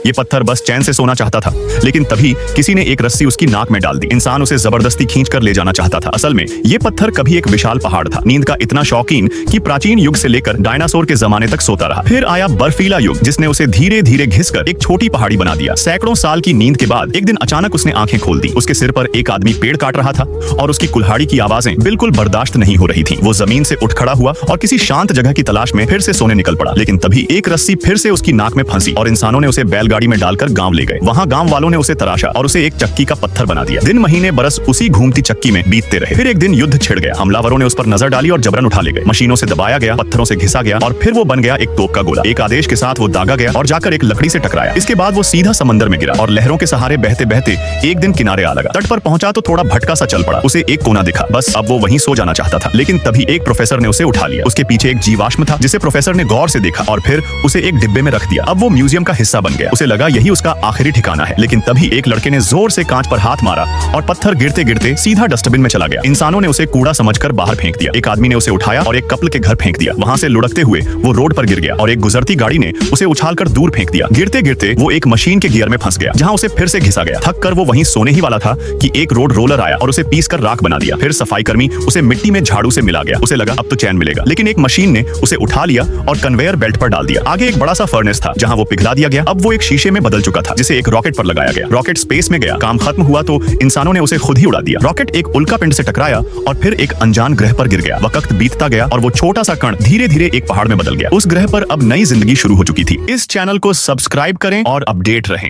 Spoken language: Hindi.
ये पत्थर बस चैन से सोना चाहता था, लेकिन तभी किसी ने एक रस्सी उसकी नाक में डाल दी। इंसान उसे जबरदस्ती खींच कर ले जाना चाहता था। असल में ये पत्थर कभी एक विशाल पहाड़ था, नींद का इतना शौकीन कि प्राचीन युग से लेकर डायनासोर के जमाने तक सोता रहा। फिर आया बर्फीला युग, जिसने उसे धीरे धीरे घिसकर एक छोटी पहाड़ी बना दिया। सैकड़ों साल की नींद के बाद एक दिन अचानक उसने आंखें खोल दी। उसके सिर पर एक आदमी पेड़ काट रहा था और उसकी कुल्हाड़ी की आवाजें बिल्कुल बर्दाश्त नहीं हो रही थी। वो जमीन से उठ खड़ा हुआ और किसी शांत जगह की तलाश में फिर से सोने निकल पड़ा। लेकिन तभी एक रस्सी फिर से उसकी नाक में फंसी और इंसानों ने उसे बैलगाड़ी में डालकर गांव ले गए। वहां गांव वालों ने उसे तराशा और उसे एक चक्की का पत्थर बना दिया। दिन महीने बरस उसी घूमती चक्की में बीतते रहे। फिर एक दिन युद्ध छिड़ गया। हमलावरों ने उस पर नजर डाली और जबरन उठा ले गए। मशीनों से दबाया गया, पत्थरों से घिसा गया और फिर वो बन गया एक तोप का गोला। एक आदेश के साथ वो दागा गया और जाकर एक लकड़ी से टकराया। इसके बाद वो सीधा समंदर में गिरा और लहरों के सहारे बहते बहते एक दिन किनारे आ लगा। तट पर पहुंचा तो थोड़ा भटका सा चल पड़ा। उसे एक कोना दिखा, बस अब वो वहीं सो जाना चाहता था। लेकिन तभी एक प्रोफेसर ने उसे उठा लिया। उसके पीछे एक जीवाश्म था जिसे प्रोफेसर ने गौर से देखा और फिर उसे एक डिब्बे में रख दिया। अब वो म्यूजियम का हिस्सा बन गया। उसे लगा यही उसका आखिरी ठिकाना है। लेकिन तभी एक लड़के ने जोर से कांच पर हाथ मारा और पत्थर गिरते गिरते सीधा डस्टबिन में चला गया। इंसानों ने उसे कूड़ा समझकर बाहर फेंक दिया। एक आदमी ने उसे उठाया और एक कपल के घर फेंक दिया। वहां से लुढ़कते हुए वो रोड पर गिर गया और एक गुजरती गाड़ी ने उसे उछालकर दूर फेंक दिया। गिरते गिरते वो एक मशीन के गियर में फंस गया, जहां उसे फिर से घिसा गया। थक कर वो वहीं सोने ही वाला था कि एक रोड रोलर आया और उसे पीस कर राख बना दिया। फिर सफाई कर्मी उसे मिट्टी में झाड़ू से मिला गया। उसे लगा अब तो चैन मिलेगा, लेकिन एक मशीन ने उसे उठा लिया और कन्वेयर बेल्ट पर डाल दिया। आगे एक बड़ा सा फर्नेस था जहां वो पिघला दिया गया। अब वो एक शीशे में बदल चुका था, जिसे एक रॉकेट पर लगाया गया। रॉकेट स्पेस में गया। काम खत्म हुआ तो इंसानों ने उसे खुद ही उड़ा दिया। रॉकेट एक उल्का पिंड से टकराया और फिर एक अनजान ग्रह पर गिर गया। वक्त बीतता गया और वो छोटा सा कण धीरे धीरे एक पहाड़ में बदल गया। उस ग्रह पर अब नई जिंदगी शुरू हो चुकी थी। इस चैनल को सब्सक्राइब करें और अपडेट रहें।